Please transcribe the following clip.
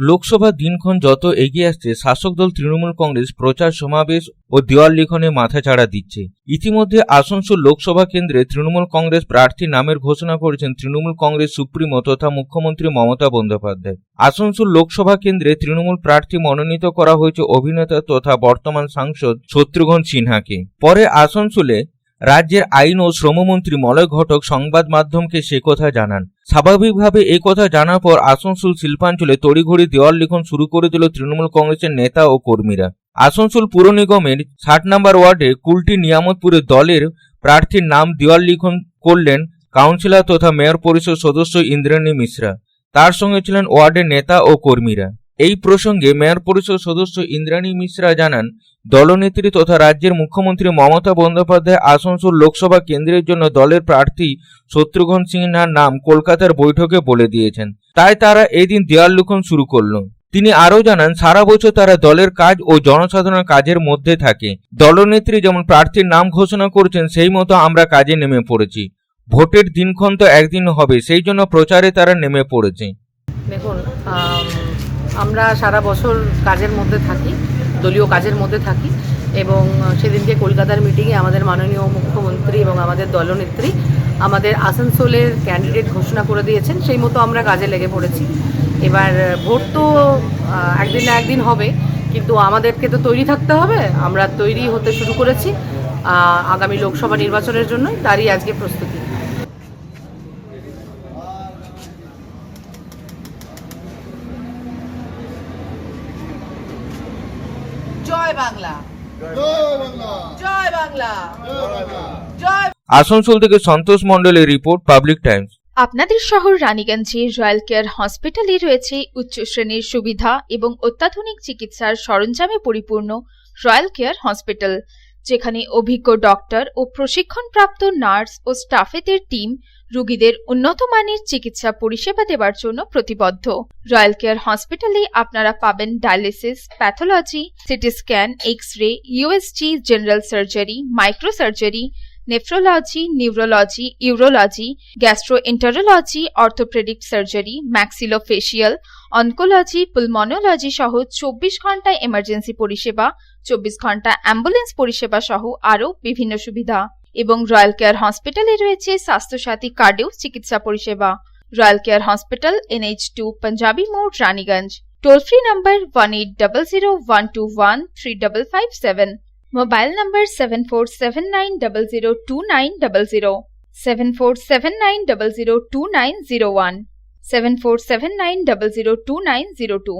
লোকসভা দিনক্ষণ যত এগিয়ে আসছে, শাসক দল তৃণমূল কংগ্রেস প্রচার সমাবেশ ও দেওয়াল লিখনে মাথাচাড়া দিচ্ছে। ইতিমধ্যে আসানসোল লোকসভা কেন্দ্রে তৃণমূল কংগ্রেস প্রার্থীর নামের ঘোষণা করেছেন তৃণমূল কংগ্রেস সুপ্রিমো তথা মুখ্যমন্ত্রী মমতা বন্দ্যোপাধ্যায়। আসানসোল লোকসভা কেন্দ্রে তৃণমূল প্রার্থী মনোনীত করা হয়েছে অভিনেতা তথা বর্তমান সাংসদ শত্রুঘ্ন সিনহাকে। পরে আসানসোলে রাজ্যের আইন ও শ্রমমন্ত্রী মলয় ঘটক সংবাদ মাধ্যমকে সে কথা জানান। স্বাভাবিকভাবে এই কথা জানার পর আসানসোল শিল্পাঞ্চলে তড়িঘড়ি দেওয়াল লিখন শুরু করে দিল তৃণমূল কংগ্রেসের নেতা ও কর্মীরা। আসানসোল পুর নিগমের ৬০ নম্বর ওয়ার্ডে কুলটি নিয়ামতপুরে দলের প্রার্থীর নাম দেওয়াল লিখন করলেন কাউন্সিলর তথা মেয়র পরিষদ সদস্য ইন্দ্রাণী মিশ্রা। তার সঙ্গে ছিলেন ওয়ার্ডের নেতা ও কর্মীরা। এই প্রসঙ্গে মেয়র পরিষদ সদস্য ইন্দ্রাণী মিশ্রা জানান, দলনেত্রী তথা রাজ্যের মুখ্যমন্ত্রী মমতা বন্দ্যোপাধ্যায় আসানসোল লোকসভা কেন্দ্রের জন্য দলের প্রার্থী শত্রুঘ্ন সিনহার নাম কলকাতার বৈঠকে বলে দিয়েছেন, তাই তারা এদিন দেওয়াল লিখন শুরু করল। তিনি আরও জানান, সারা বছর তারা দলের কাজ ও জনসাধারণের কাজের মধ্যে থাকে। দলনেত্রী যেমন প্রার্থীর নাম ঘোষণা করেছেন সেই মতো আমরা কাজে নেমে পড়েছি। ভোটের দিনক্ষণ তো একদিন হবে, সেই জন্য প্রচারে তারা নেমে পড়েছে। দেখুন, আমরা সারা বছর কাজের মধ্যে থাকি, দলীয় কাজের মধ্যে থাকি, এবং সেদিনকে কলকাতার মিটিংয়ে আমাদের মাননীয় মুখ্যমন্ত্রী এবং আমাদের দলনেত্রী আমাদের আসানসোলের ক্যান্ডিডেট ঘোষণা করে দিয়েছেন, সেই মতো আমরা কাজে লেগে পড়েছি। এবার ভোট তো একদিন না একদিন হবে, কিন্তু আমাদেরকে তো তৈরি থাকতে হবে। আমরা তৈরি হতে শুরু করেছি আগামী লোকসভা নির্বাচনের জন্য, তারই আজকে প্রস্তুতি। জয় বাংলা, জয় বাংলা, জয় বাংলা, জয়। আসানসোল থেকে সন্তোষ মণ্ডলের রিপোর্ট, পাবলিক টাইমস। আপনাদের শহর রানীগঞ্জে রয়্যাল কেয়ার হসপিটালে রয়েছে উচ্চ শ্রেণীর সুবিধা এবং অত্যাধুনিক চিকিৎসার সরঞ্জামে পরিপূর্ণ রয়্যাল কেয়ার হসপিটাল, যেখানে অভিজ্ঞ ডক্টর ও প্রশিক্ষণপ্রাপ্ত নার্স ও স্টাফেদের টিম রোগীদের উন্নত মানের চিকিৎসা পরিষেবা দেওয়ার জন্য প্রতিবদ্ধ। রয়্যাল কেয়ার হসপিটালে আপনারা পাবেন dialysis, pathology, CT scan, X ray, USG, general surgery, microsurgery, nephrology, neurology, urology, gastroenterology, orthopaedic surgery, maxillofacial, oncology, pulmonology সহ 24 ঘন্টা এমার্জেন্সি পরিষেবা, 24 ঘন্টা অ্যাম্বুলেন্স পরিষেবা সহ আরও বিভিন্ন সুবিধা। এবং রয়্যাল কেয়ার হসপিটালে রয়েছে স্বাস্থ্যসাথী কার্ডেও চিকিৎসা পরিষেবা। Royal care hospital, NH2 panjabi মোড়, Raniganj. Toll free number 180012135557। Mobile number 7479002900, 7479002901, 7479002902।